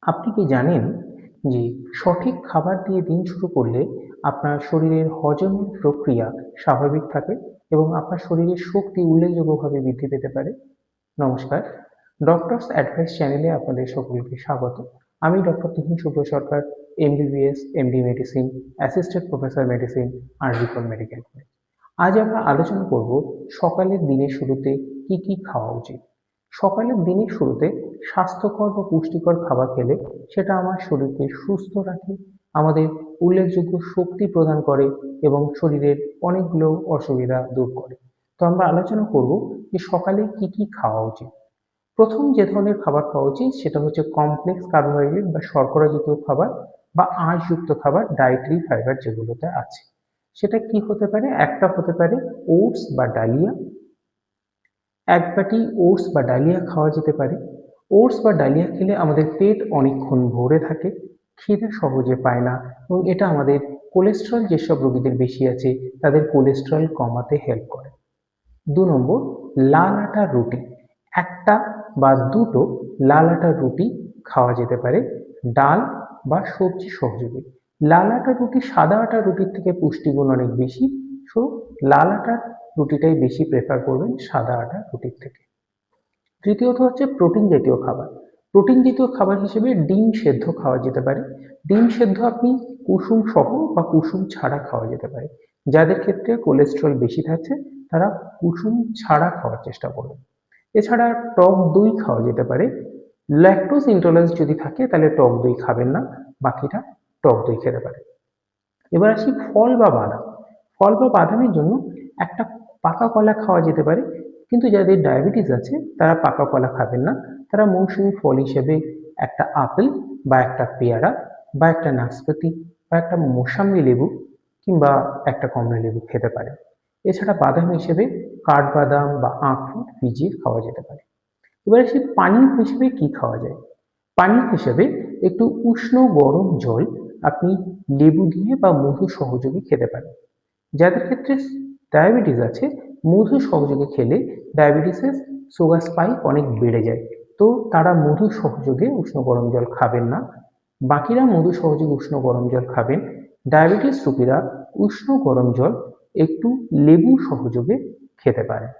আপনি কি জানেন যে সঠিক খাবার দিয়ে দিন শুরু করলে আপনার শরীরের হজমের প্রক্রিয়া স্বাভাবিক থাকে এবং আপনার শরীরের শক্তি উল্লেখযোগ্যভাবে বৃদ্ধি পেতে পারে? নমস্কার, ডক্টরস অ্যাডভাইস চ্যানেলে আপনাদের সকলকে স্বাগত। আমি doctor Tuhin Shubhra Sarkar, MBBS, MD medicine, assistant professor medicine, RG Kar medical college. আজ আমরা আলোচনা করব সকালের দিনের শুরুতে কি কি খাওয়া উচিত। সকালের দিনের শুরুতে স্বাস্থ্যকর বা পুষ্টিকর খাবার খেলে সেটা আমার শরীরকে সুস্থ রাখে, আমাদের উল্লেখযোগ্য শক্তি প্রদান করে এবং শরীরের অনেকগুলো অসুবিধা দূর করে। তো আমরা আলোচনা করব যে সকালে কি কি খাওয়া উচিত। প্রথম যে ধরনের খাবার খাওয়া উচিত সেটা হচ্ছে কমপ্লেক্স কার্বোহাইড্রেট বা শর্করা জাতীয় খাবার বা আঁশযুক্ত খাবার, ডায়েটারি ফাইবার যেগুলোতে আছে। সেটা কি হতে পারে? একটা হতে পারে ওটস বা ডালিয়া। এক বাটি ওটস বা ডালিয়া খাওয়া যেতে পারে। ওটস বা ডালিয়া খেলে আমাদের পেট অনেকক্ষণ ভরে থাকে, খিদে সহজে পায় না এবং এটা আমাদের কোলেস্টেরল যেসব রোগীদের বেশি আছে তাদের কোলেস্টেরল কমাতে হেল্প করে। ২ নম্বর, লাল আটার রুটি। একটা বা দুটো লাল আটার রুটি খাওয়া যেতে পারে ডাল বা সবজি সহযোগে। লাল আটার রুটি সাদা আটার রুটির থেকে পুষ্টিগুণ অনেক বেশি, সো লাল আটার রুটিটাই বেশি প্রেফার করবেন সাদা আটার রুটির থেকে। তৃতীয়ত হচ্ছে প্রোটিন জাতীয় খাবার। প্রোটিন জাতীয় খাবার হিসেবে ডিম সেদ্ধ খাওয়া যেতে পারে। ডিম সেদ্ধ আপনি কুসুম সহ বা কুসুম ছাড়া খাওয়া যেতে পারে। যাদের ক্ষেত্রে কোলেস্টেরল বেশি থাকছে তারা কুসুম ছাড়া খাওয়ার চেষ্টা করবেন। এছাড়া টক দই খাওয়া যেতে পারে। ল্যাকটোজ ইনটলারেন্স যদি থাকে তাহলে টক দই খাবেন না, বাকিটা টক দই খেতে পারে। এবার আসি ফল বা বাদাম। ফল বা বাদামের জন্য একটা পাকা কলা খাওয়া যেতে পারে, কিন্তু যাদের ডায়াবেটিস আছে তারা পাকা কলা খাবেন না। তারা মৌসুমী ফল হিসেবে একটা আপেল বা একটা পেয়ারা বা একটা নাশপাতি বা একটা মোসাম্বি লেবু কিংবা একটা কমলা লেবু খেতে পারে। এছাড়া বাদাম হিসেবে কাঠবাদাম বা আখরোট ভিজিয়ে খাওয়া যেতে পারে। এবার আসি পানীয় হিসেবে কি খাওয়া যায়। পানীয় হিসেবে একটু উষ্ণ গরম জল আপনি লেবু দিয়ে বা মধু সহযোগে খেতে পারেন। যাদের ক্ষেত্রে ডায়াবেটিস আছে, মধু সহযোগে খেলে ডায়াবেটিসের সুগার স্পাইক অনেক বেড়ে যায়, তো তারা মধু সহযোগে উষ্ণ গরম জল খাবেন না। বাকিরা মধু সহযোগে উষ্ণ গরম জল খাবেন। ডায়াবেটিস রোগীরা উষ্ণ গরম জল একটু লেবু সহযোগে খেতে পারেন।